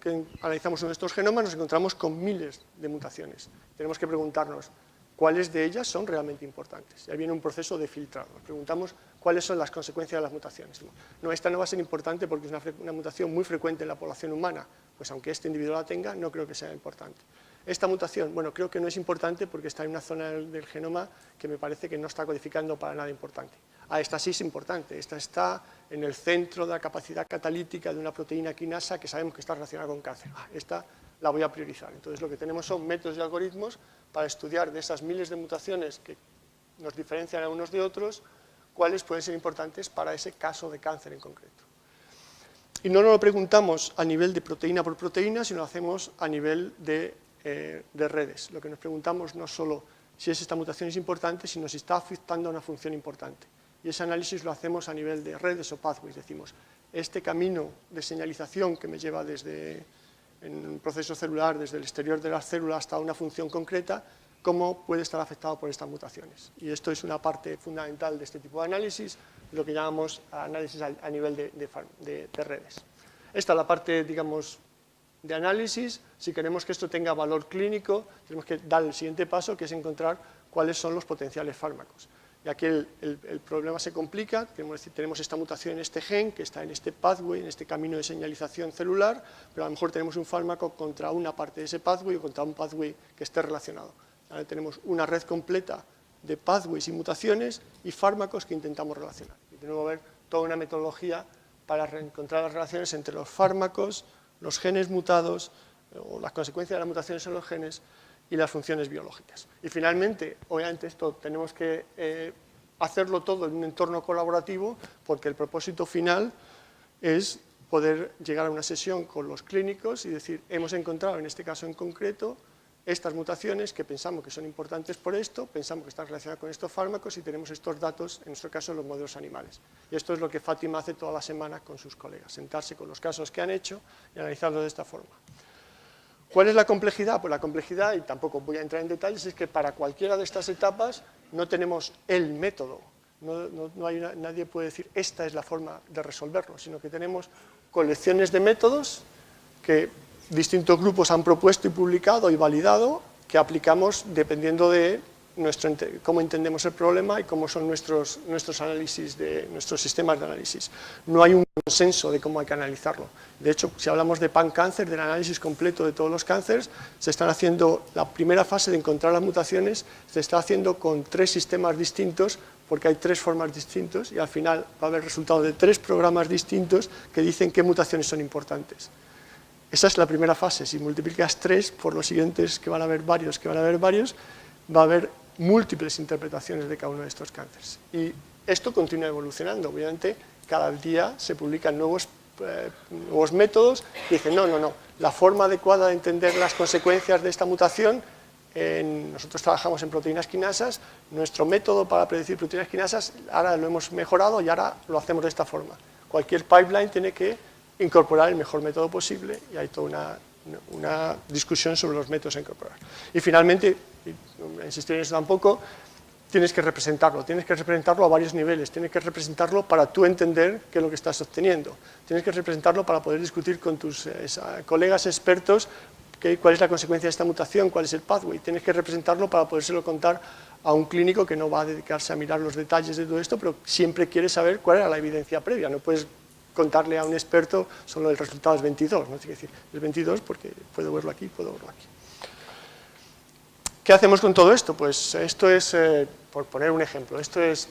analizamos uno de estos genomas, nos encontramos con miles de mutaciones. Tenemos que preguntarnos cuáles de ellas son realmente importantes. Y ahí viene un proceso de filtrado. Nos preguntamos cuáles son las consecuencias de las mutaciones. No, esta no va a ser importante porque es una mutación muy frecuente en la población humana, pues aunque este individuo la tenga, no creo que sea importante. Esta mutación, bueno, creo que no es importante porque está en una zona del genoma que me parece que no está codificando para nada importante. Esta sí es importante, esta está en el centro de la capacidad catalítica de una proteína quinasa que sabemos que está relacionada con cáncer. Esta la voy a priorizar. Entonces lo que tenemos son métodos y algoritmos para estudiar de esas miles de mutaciones que nos diferencian a unos de otros, cuáles pueden ser importantes para ese caso de cáncer en concreto. Y no nos lo preguntamos a nivel de proteína por proteína, sino lo hacemos a nivel de redes. Lo que nos preguntamos no solo si esta mutación es importante, sino si está afectando a una función importante. Y ese análisis lo hacemos a nivel de redes o pathways. Decimos, este camino de señalización que me lleva en un proceso celular, desde el exterior de la célula hasta una función concreta, cómo puede estar afectado por estas mutaciones. Y esto es una parte fundamental de este tipo de análisis, lo que llamamos análisis a nivel de redes. Esta es la parte, digamos, de análisis. Si queremos que esto tenga valor clínico, tenemos que dar el siguiente paso, que es encontrar cuáles son los potenciales fármacos. Y aquí el problema se complica, tenemos esta mutación en este gen, que está en este pathway, en este camino de señalización celular, pero a lo mejor tenemos un fármaco contra una parte de ese pathway o contra un pathway que esté relacionado. Ahora tenemos una red completa de pathways y mutaciones y fármacos que intentamos relacionar. Y de nuevo ver toda una metodología para encontrar las relaciones entre los fármacos, los genes mutados o las consecuencias de las mutaciones en los genes y las funciones biológicas. Y finalmente, obviamente esto tenemos que hacerlo todo en un entorno colaborativo porque el propósito final es poder llegar a una sesión con los clínicos y decir, hemos encontrado en este caso en concreto estas mutaciones que pensamos que son importantes por esto, pensamos que están relacionadas con estos fármacos y tenemos estos datos, en nuestro caso, en los modelos animales. Y esto es lo que Fátima hace toda la semana con sus colegas, sentarse con los casos que han hecho y analizarlos de esta forma. ¿Cuál es la complejidad? Pues la complejidad, y tampoco voy a entrar en detalles, es que para cualquiera de estas etapas no tenemos el método. Nadie puede decir, esta es la forma de resolverlo, sino que tenemos colecciones de métodos que distintos grupos han propuesto y publicado y validado, que aplicamos dependiendo de cómo entendemos el problema y cómo son nuestros análisis, nuestros sistemas de análisis. No hay un consenso de cómo hay que analizarlo. De hecho, si hablamos de pan-cáncer, del análisis completo de todos los cánceres, se están haciendo, la primera fase de encontrar las mutaciones, se está haciendo con 3 sistemas distintos, porque hay 3 formas distintas, y al final va a haber resultado de 3 programas distintos que dicen qué mutaciones son importantes. Esa es la primera fase. Si multiplicas 3 por los siguientes, que van a haber varios, va a haber múltiples interpretaciones de cada uno de estos cánceres. Y esto continúa evolucionando. Obviamente, cada día se publican nuevos métodos y dicen, no, la forma adecuada de entender las consecuencias de esta mutación, nosotros trabajamos en proteínas quinasas, nuestro método para predecir proteínas quinasas, ahora lo hemos mejorado y ahora lo hacemos de esta forma. Cualquier pipeline tiene que incorporar el mejor método posible y hay toda una discusión sobre los métodos a incorporar. Y finalmente, no insistiré en eso tampoco, tienes que representarlo a varios niveles, tienes que representarlo para tú entender qué es lo que estás obteniendo, tienes que representarlo para poder discutir con tus colegas expertos cuál es la consecuencia de esta mutación, cuál es el pathway, tienes que representarlo para podérselo contar a un clínico que no va a dedicarse a mirar los detalles de todo esto, pero siempre quiere saber cuál era la evidencia previa, no puedes contarle a un experto solo el resultado es 22, no tiene que decir, es 22 porque puedo verlo aquí, puedo verlo aquí. ¿Qué hacemos con todo esto? Pues esto es, por poner un ejemplo, esto es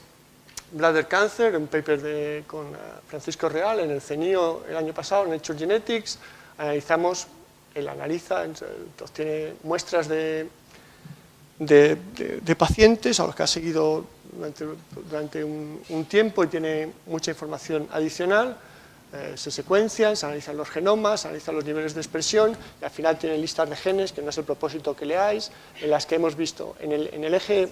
bladder cancer, un paper con Francisco Real en el CENIO el año pasado, en Nature Genetics. Analizamos, él analiza, obtiene muestras de pacientes a los que ha seguido durante un tiempo y tiene mucha información adicional. Se secuencian, se analizan los genomas, se analizan los niveles de expresión y al final tienen listas de genes, que no es el propósito que leáis, en las que hemos visto en el eje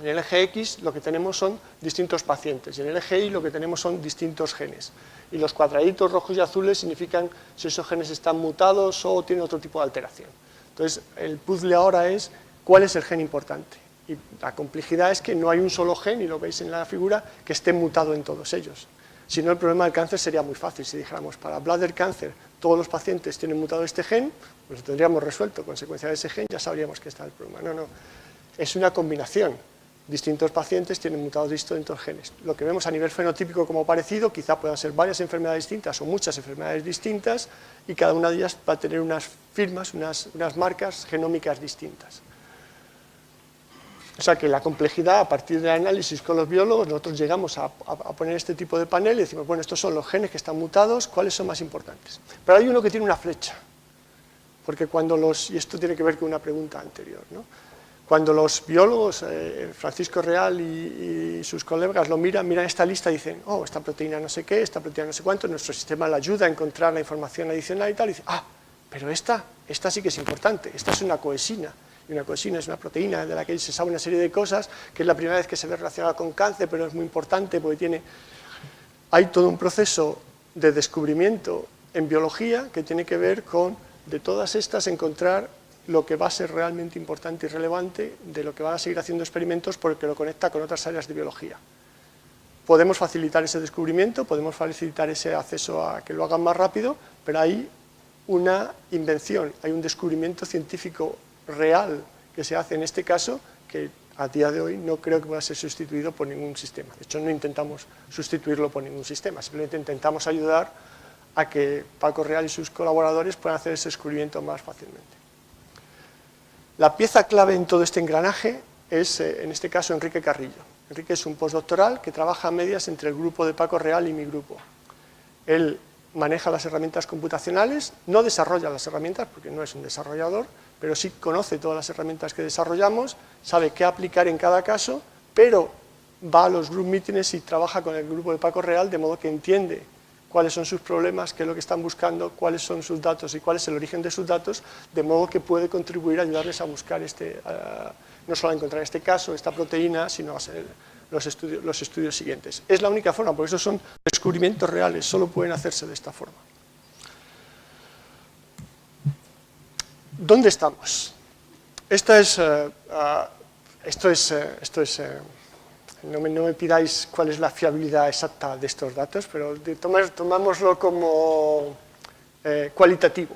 X lo que tenemos son distintos pacientes y en el eje Y lo que tenemos son distintos genes. Y los cuadraditos rojos y azules significan si esos genes están mutados o tienen otro tipo de alteración. Entonces, el puzzle ahora es cuál es el gen importante. Y la complejidad es que no hay un solo gen, y lo veis en la figura, que esté mutado en todos ellos. Si no, el problema del cáncer sería muy fácil. Si dijéramos, para bladder cancer, todos los pacientes tienen mutado este gen, pues lo tendríamos resuelto. Consecuencia de ese gen, ya sabríamos que está el problema. No. Es una combinación. Distintos pacientes tienen mutados distintos genes. Lo que vemos a nivel fenotípico como parecido, quizá puedan ser varias enfermedades distintas o muchas enfermedades distintas, y cada una de ellas va a tener unas firmas, unas marcas genómicas distintas. O sea que la complejidad, a partir del análisis con los biólogos, nosotros llegamos a poner este tipo de panel y decimos, bueno, estos son los genes que están mutados, ¿cuáles son más importantes? Pero hay uno que tiene una flecha, porque y esto tiene que ver con una pregunta anterior, ¿no? Cuando los biólogos, Francisco Real y sus colegas lo miran esta lista y dicen, oh, esta proteína no sé qué, esta proteína no sé cuánto, nuestro sistema le ayuda a encontrar la información adicional y tal, y dice, pero esta sí que es importante, esta es una coesina. Y una coesina es una proteína de la que se sabe una serie de cosas, que es la primera vez que se ve relacionada con cáncer, pero es muy importante porque hay todo un proceso de descubrimiento en biología que tiene que ver con, de todas estas, encontrar lo que va a ser realmente importante y relevante, de lo que van a seguir haciendo experimentos porque lo conecta con otras áreas de biología. Podemos facilitar ese descubrimiento, podemos facilitar ese acceso a que lo hagan más rápido, pero hay una invención, hay un descubrimiento científico real que se hace en este caso, que a día de hoy no creo que pueda ser sustituido por ningún sistema. De hecho, no intentamos sustituirlo por ningún sistema, simplemente intentamos ayudar a que Paco Real y sus colaboradores puedan hacer ese descubrimiento más fácilmente. La pieza clave en todo este engranaje es, en este caso, Enrique Carrillo. Enrique es un postdoctoral que trabaja a medias entre el grupo de Paco Real y mi grupo. Él maneja las herramientas computacionales, no desarrolla las herramientas porque no es un desarrollador, pero sí conoce todas las herramientas que desarrollamos, sabe qué aplicar en cada caso, pero va a los group meetings y trabaja con el grupo de Paco Real de modo que entiende cuáles son sus problemas, qué es lo que están buscando, cuáles son sus datos y cuál es el origen de sus datos, de modo que puede contribuir a ayudarles a buscar no solo a encontrar este caso, esta proteína, sino a hacer los estudios siguientes. Es la única forma, porque esos son descubrimientos reales, solo pueden hacerse de esta forma. ¿Dónde estamos? No me pidáis cuál es la fiabilidad exacta de estos datos, pero tomámoslo como cualitativo.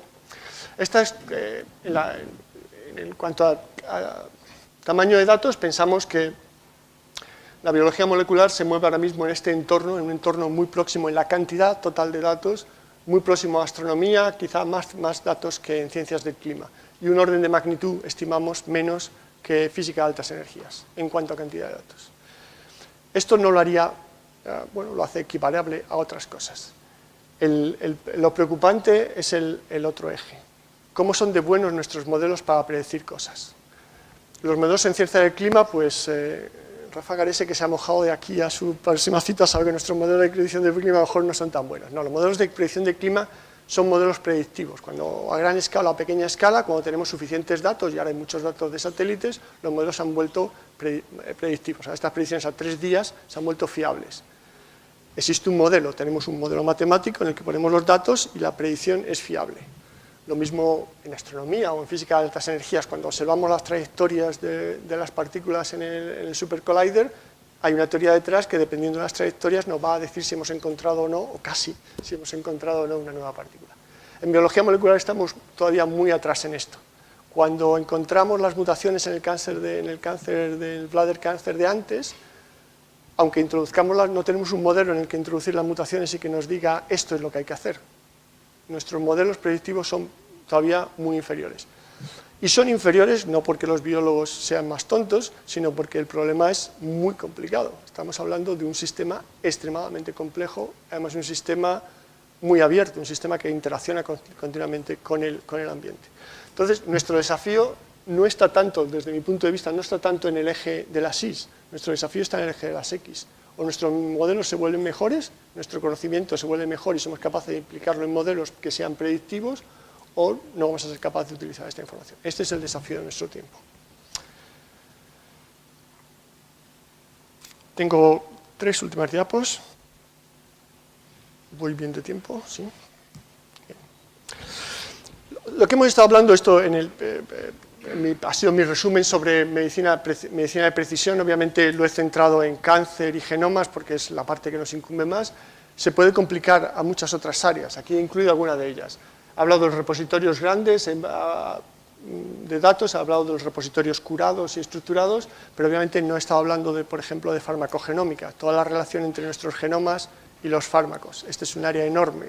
En cuanto a tamaño de datos, pensamos que la biología molecular se mueve ahora mismo en este entorno, en un entorno muy próximo en la cantidad total de datos, muy próximo a astronomía, quizá más datos que en ciencias del clima. Y un orden de magnitud, estimamos, menos que física de altas energías, en cuanto a cantidad de datos. Esto no lo haría, lo hace equiparable a otras cosas. Lo preocupante es el otro eje. ¿Cómo son de buenos nuestros modelos para predecir cosas? Los modelos en ciencia del clima, pues Rafa Garese, que se ha mojado de aquí a su próxima cita, sabe que nuestros modelos de predicción del clima a lo mejor no son tan buenos. No, los modelos de predicción del clima son modelos predictivos. Cuando a gran escala o a pequeña escala, cuando tenemos suficientes datos, y ahora hay muchos datos de satélites, los modelos se han vuelto predictivos. O sea, estas predicciones a 3 días se han vuelto fiables. Existe un modelo, tenemos un modelo matemático en el que ponemos los datos y la predicción es fiable. Lo mismo en astronomía o en física de altas energías, cuando observamos las trayectorias de las partículas en el Super Collider, hay una teoría detrás que, dependiendo de las trayectorias, nos va a decir si hemos encontrado o no, o casi, si hemos encontrado o no una nueva partícula. En biología molecular estamos todavía muy atrás en esto. Cuando encontramos las mutaciones en el cáncer del bladder cancer de antes, aunque introduzcámoslas, no tenemos un modelo en el que introducir las mutaciones y que nos diga esto es lo que hay que hacer. Nuestros modelos predictivos son todavía muy inferiores. Y son inferiores no porque los biólogos sean más tontos, sino porque el problema es muy complicado. Estamos hablando de un sistema extremadamente complejo, además un sistema muy abierto, un sistema que interacciona continuamente con el ambiente. Entonces, nuestro desafío no está tanto, desde mi punto de vista, no está tanto en el eje de las Y, nuestro desafío está en el eje de las X. O nuestros modelos se vuelven mejores, nuestro conocimiento se vuelve mejor y somos capaces de implicarlo en modelos que sean predictivos, o no vamos a ser capaces de utilizar esta información. Este es el desafío de nuestro tiempo. Tengo 3 últimas diapos. Voy bien de tiempo, ¿sí? Bien. Lo que hemos estado hablando, esto ha sido mi resumen sobre medicina de precisión. Obviamente lo he centrado en cáncer y genomas porque es la parte que nos incumbe más. Se puede complicar a muchas otras áreas, aquí he incluido alguna de ellas. He hablado de los repositorios grandes de datos, he hablado de los repositorios curados y estructurados, pero obviamente no he estado hablando, por ejemplo, de farmacogenómica, toda la relación entre nuestros genomas y los fármacos. Este es un área enorme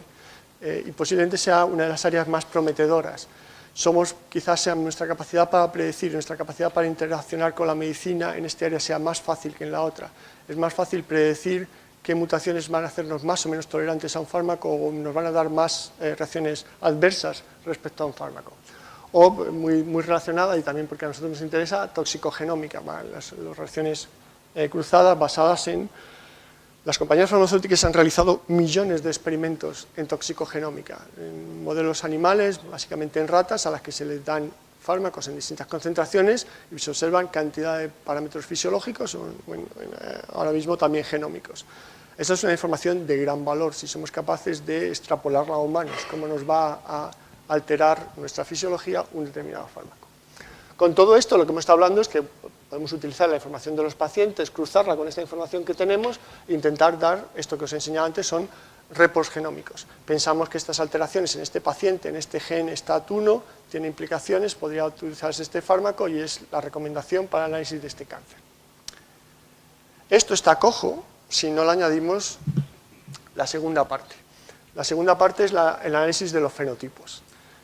y posiblemente sea una de las áreas más prometedoras. Quizás sea nuestra capacidad para predecir, nuestra capacidad para interaccionar con la medicina en este área sea más fácil que en la otra. Es más fácil predecir qué mutaciones van a hacernos más o menos tolerantes a un fármaco o nos van a dar más reacciones adversas respecto a un fármaco. O muy relacionada, y también porque a nosotros nos interesa, toxicogenómica, las reacciones cruzadas basadas en... Las compañías farmacéuticas han realizado millones de experimentos en toxicogenómica, en modelos animales, básicamente en ratas, a las que se les dan fármacos en distintas concentraciones y se observan cantidad de parámetros fisiológicos, ahora mismo también genómicos. Esa es una información de gran valor, si somos capaces de extrapolarla a humanos, cómo nos va a alterar nuestra fisiología un determinado fármaco. Con todo esto, lo que hemos estado hablando es que podemos utilizar la información de los pacientes, cruzarla con esta información que tenemos e intentar dar, esto que os he enseñado antes, son repos genómicos. Pensamos que estas alteraciones en este paciente, en este gen STAT1, tienen implicaciones, podría utilizarse este fármaco y es la recomendación para el análisis de este cáncer. Esto está cojo si no le añadimos la segunda parte. La segunda parte es el análisis de los fenotipos.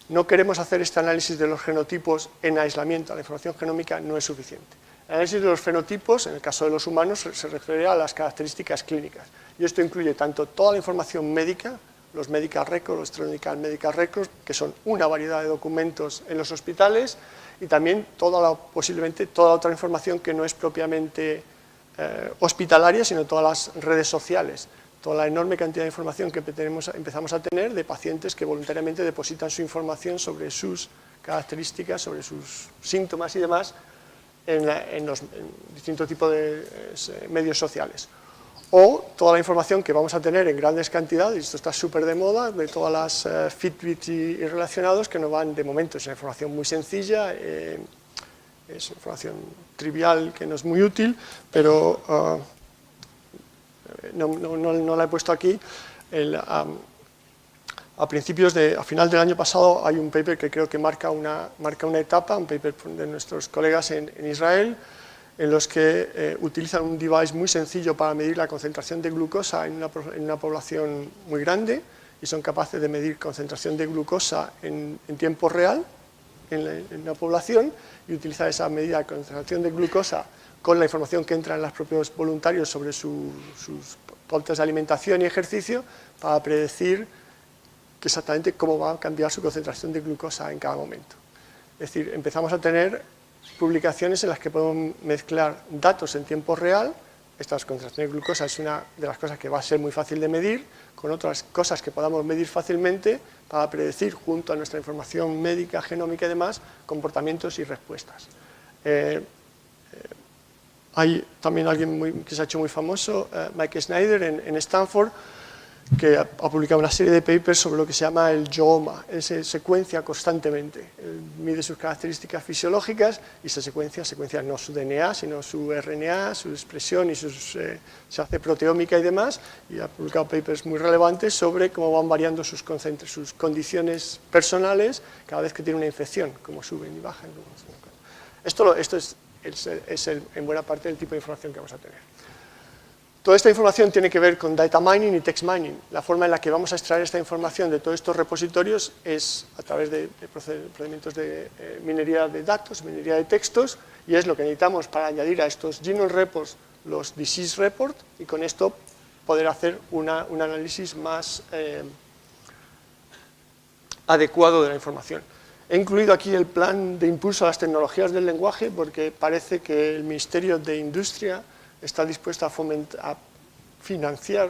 No queremos hacer este análisis de los genotipos en aislamiento, la información genómica no es suficiente. El análisis de los fenotipos, en el caso de los humanos, se refiere a las características clínicas. Y esto incluye tanto toda la información médica, los medical records, los electronic medical records, que son una variedad de documentos en los hospitales, y también posiblemente toda otra información que no es propiamente hospitalaria, sino todas las redes sociales, toda la enorme cantidad de información que empezamos a tener de pacientes que voluntariamente depositan su información sobre sus características, sobre sus síntomas y demás en distintos tipos de medios sociales. O toda la información que vamos a tener en grandes cantidades, y esto está súper de moda, de todas las Fitbit y relacionados que nos van, de momento, es una información muy sencilla, es información trivial que no es muy útil, pero no la he puesto aquí. A final del año pasado hay un paper que creo que marca una etapa, un paper de nuestros colegas en Israel, en los que utilizan un device muy sencillo para medir la concentración de glucosa en una población muy grande y son capaces de medir concentración de glucosa en tiempo real en una población y utilizar esa medida de concentración de glucosa con la información que entra en los propios voluntarios sobre sus pautas de alimentación y ejercicio para predecir exactamente cómo va a cambiar su concentración de glucosa en cada momento. Es decir, empezamos a tener publicaciones en las que podemos mezclar datos en tiempo real. Estas concentraciones de glucosa es una de las cosas que va a ser muy fácil de medir, con otras cosas que podamos medir fácilmente para predecir, junto a nuestra información médica, genómica y demás, comportamientos y respuestas. Hay también alguien que se ha hecho muy famoso, Mike Snyder, en Stanford, que ha publicado una serie de papers sobre lo que se llama el yooma. Él se secuencia constantemente, mide sus características fisiológicas y se secuencia no su DNA, sino su RNA, su expresión y se hace proteómica y demás, y ha publicado papers muy relevantes sobre cómo van variando sus condiciones personales cada vez que tiene una infección, cómo suben y bajan. Esto es en buena parte el tipo de información que vamos a tener. Toda esta información tiene que ver con data mining y text mining. La forma en la que vamos a extraer esta información de todos estos repositorios es a través de procedimientos de minería de datos, minería de textos, y es lo que necesitamos para añadir a estos genome reports los disease report, y con esto poder hacer un análisis más adecuado de la información. He incluido aquí el plan de impulso a las tecnologías del lenguaje porque parece que el Ministerio de Industria está dispuesto a financiar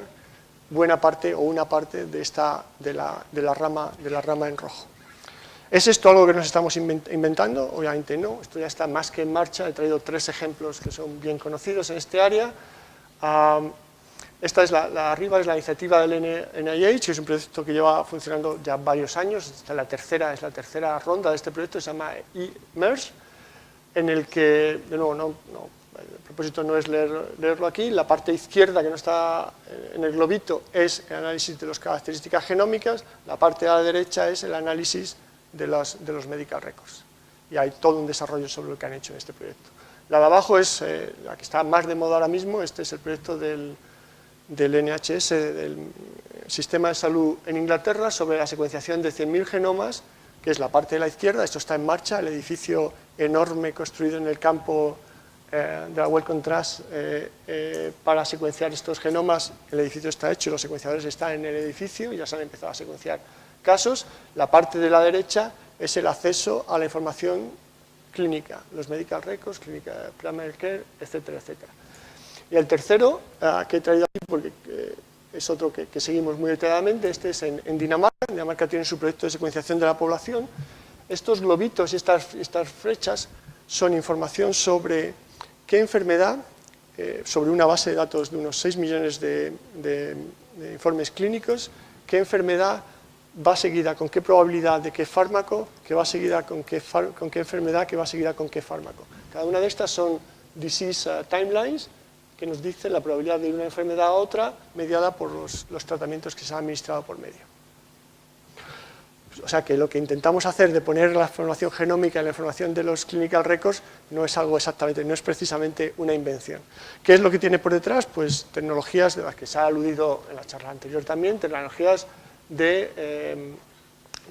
buena parte o una parte de la rama en rojo. ¿Es esto algo que nos estamos inventando? Obviamente no, esto ya está más que en marcha. He traído 3 ejemplos que son bien conocidos en este área. Esta es arriba es la iniciativa del NIH, que es un proyecto que lleva funcionando ya varios años. Esta es la tercera ronda de este proyecto, se llama eMERGE, en el que, de nuevo, el propósito no es leerlo aquí. La parte izquierda, que no está en el globito, es el análisis de las características genómicas. La parte a la derecha es el análisis de los medical records. Y hay todo un desarrollo sobre lo que han hecho en este proyecto. La de abajo es la que está más de moda ahora mismo. Este es el proyecto del NHS, del Sistema de Salud en Inglaterra, sobre la secuenciación de 100.000 genomas, que es la parte de la izquierda. Esto está en marcha, el edificio enorme construido en el campo de la Wellcome Trust para secuenciar estos genomas. El edificio está hecho, los secuenciadores están en el edificio y ya se han empezado a secuenciar casos. La parte de la derecha es el acceso a la información clínica, los medical records, clínica, primary care, etcétera, etcétera. Y el tercero, que he traído aquí porque es otro que seguimos muy detalladamente, este es en Dinamarca. En Dinamarca tienen su proyecto de secuenciación de la población. Estos globitos y estas flechas son información sobre qué enfermedad, sobre una base de datos de unos 6 millones de informes clínicos, qué enfermedad va seguida con qué probabilidad de qué fármaco, que va seguida con qué enfermedad, que va seguida con qué fármaco. Cada una de estas son disease timelines, que nos dicen la probabilidad de una enfermedad a otra, mediada por los tratamientos que se han administrado por medio. O sea que lo que intentamos hacer de poner la información genómica en la información de los clinical records no es algo exactamente, no es precisamente una invención. ¿Qué es lo que tiene por detrás? Pues tecnologías de las que se ha aludido en la charla anterior también, tecnologías de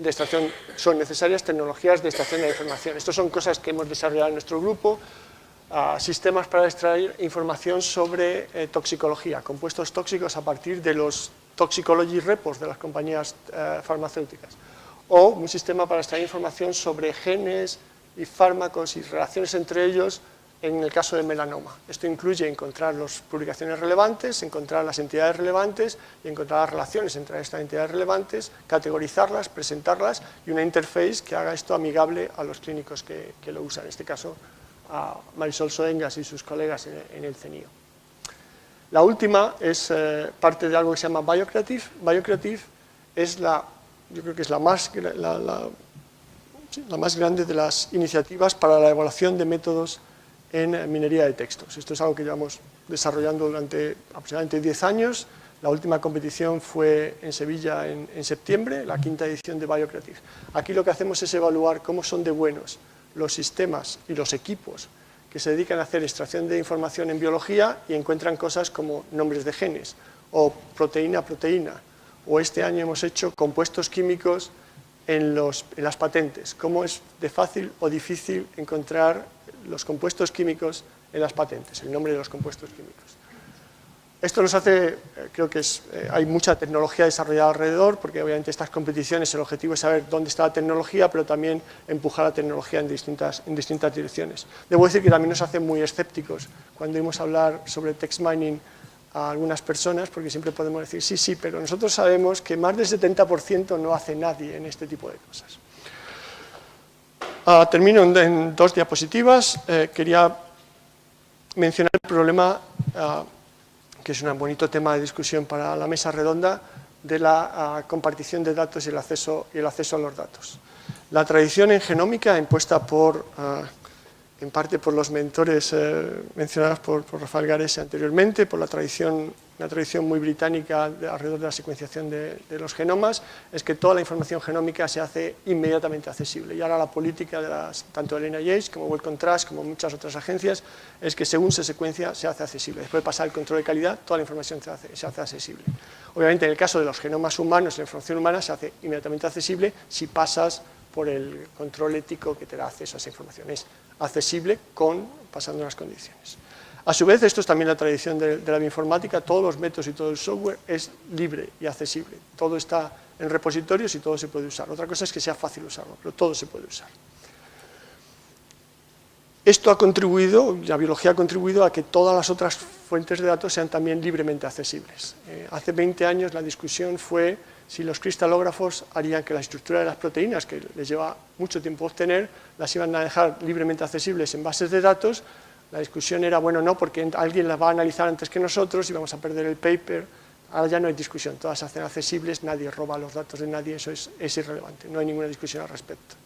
extracción, son necesarias tecnologías de extracción de la información. Estas son cosas que hemos desarrollado en nuestro grupo, sistemas para extraer información sobre toxicología, compuestos tóxicos a partir de los toxicology reports de las compañías farmacéuticas, o un sistema para extraer información sobre genes y fármacos y relaciones entre ellos en el caso de melanoma. Esto incluye encontrar las publicaciones relevantes, encontrar las entidades relevantes y encontrar las relaciones entre estas entidades relevantes, categorizarlas, presentarlas y una interface que haga esto amigable a los clínicos que lo usan, en este caso a Marisol Soengas y sus colegas en el CENIO. La última es parte de algo que se llama Biocreative. Biocreative es yo creo que es la más grande de las iniciativas para la evaluación de métodos en minería de textos. Esto es algo que llevamos desarrollando durante aproximadamente 10 años. La última competición fue en Sevilla en septiembre, la 5ª edición de Biocreative. Aquí lo que hacemos es evaluar cómo son de buenos los sistemas y los equipos que se dedican a hacer extracción de información en biología y encuentran cosas como nombres de genes, o proteína, o este año hemos hecho compuestos químicos en las patentes, cómo es de fácil o difícil encontrar los compuestos químicos en las patentes, el nombre de los compuestos químicos. Esto nos hace, creo que hay mucha tecnología desarrollada alrededor, porque obviamente estas competiciones el objetivo es saber dónde está la tecnología, pero también empujar la tecnología en distintas direcciones. Debo decir que también nos hace muy escépticos cuando oímos hablar sobre text mining a algunas personas, porque siempre podemos decir, sí, pero nosotros sabemos que más del 70% no hace nadie en este tipo de cosas. Termino en 2 diapositivas. Quería mencionar el problema, que es un bonito tema de discusión para la mesa redonda, de la compartición de datos y el acceso a los datos. La tradición en genómica, impuesta en parte por los mentores mencionados por Rafael Garese anteriormente, por una tradición muy británica alrededor de la secuenciación de los genomas, es que toda la información genómica se hace inmediatamente accesible. Y ahora la política tanto de NIH como Wellcome Trust, como muchas otras agencias, es que según se secuencia se hace accesible. Después de pasar el control de calidad, toda la información se hace accesible. Obviamente en el caso de los genomas humanos, la información humana se hace inmediatamente accesible si pasas por el control ético que te da acceso a esa información. Es accesible pasando unas condiciones. A su vez, esto es también la tradición de la bioinformática, todos los métodos y todo el software es libre y accesible. Todo está en repositorios y todo se puede usar. Otra cosa es que sea fácil usarlo, pero todo se puede usar. Esto ha contribuido, la biología ha contribuido a que todas las otras fuentes de datos sean también libremente accesibles. Hace 20 años la discusión fue si los cristalógrafos harían que la estructura de las proteínas, que les lleva mucho tiempo obtener, las iban a dejar libremente accesibles en bases de datos. La discusión era, bueno, no, porque alguien las va a analizar antes que nosotros y vamos a perder el paper. Ahora ya no hay discusión, todas se hacen accesibles, nadie roba los datos de nadie, eso es irrelevante, no hay ninguna discusión al respecto.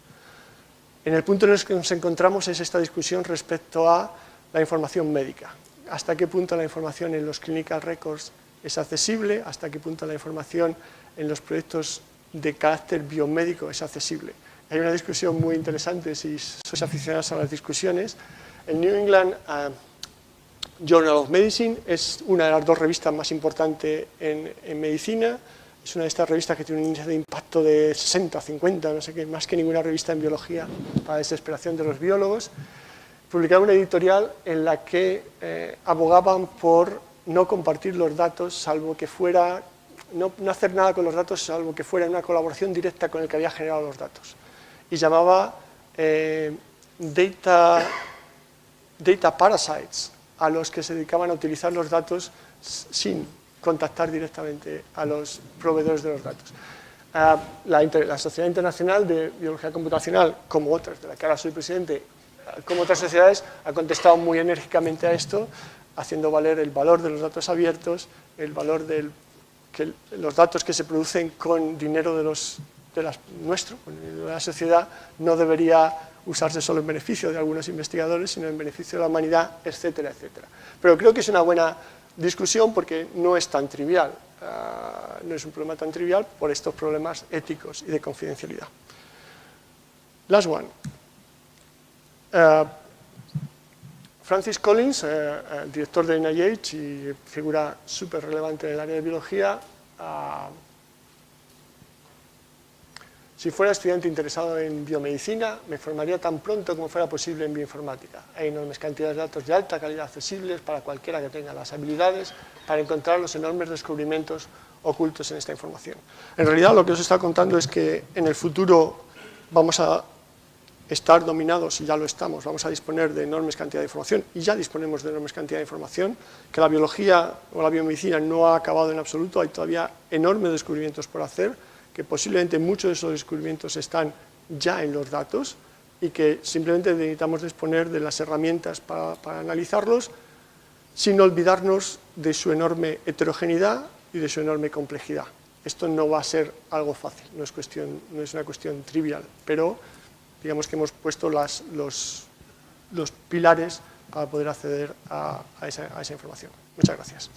En el punto en el que nos encontramos es esta discusión respecto a la información médica. ¿Hasta qué punto la información en los clinical records es accesible? ¿Hasta qué punto la información en los proyectos de carácter biomédico es accesible? Hay una discusión muy interesante, si sois aficionados a las discusiones. El New England Journal of Medicine es una de las 2 revistas más importantes en medicina. Es una de estas revistas que tiene un índice de impacto de 60, 50, no sé qué, más que ninguna revista en biología, para desesperación de los biólogos. Publicaron una editorial en la que abogaban por no compartir los datos, salvo que fuera, no hacer nada con los datos, salvo que fuera en una colaboración directa con el que había generado los datos. Y llamaba data parasites a los que se dedicaban a utilizar los datos sin contactar directamente a los proveedores de los datos. La Sociedad Internacional de Biología Computacional, como otras, de la que ahora soy presidente, como otras sociedades, ha contestado muy enérgicamente a esto, haciendo valer el valor de los datos abiertos, el valor de los datos que se producen con dinero de la sociedad, no debería usarse solo en beneficio de algunos investigadores, sino en beneficio de la humanidad, etcétera, etcétera. Pero creo que es una buena discusión porque no es tan trivial, no es un problema tan trivial por estos problemas éticos y de confidencialidad. Last one. Francis Collins, director de NIH y figura súper relevante en el área de biología. Si fuera estudiante interesado en biomedicina, me formaría tan pronto como fuera posible en bioinformática. Hay enormes cantidades de datos de alta calidad accesibles para cualquiera que tenga las habilidades para encontrar los enormes descubrimientos ocultos en esta información. En realidad, lo que os está contando es que en el futuro vamos a estar dominados, y ya lo estamos, vamos a disponer de enormes cantidades de información, y ya disponemos de enormes cantidades de información, que la biología o la biomedicina no ha acabado en absoluto, hay todavía enormes descubrimientos por hacer, que posiblemente muchos de esos descubrimientos están ya en los datos y que simplemente necesitamos disponer de las herramientas para analizarlos sin olvidarnos de su enorme heterogeneidad y de su enorme complejidad. Esto no va a ser algo fácil, no es una cuestión trivial, pero digamos que hemos puesto los pilares para poder acceder a esa información. Muchas gracias.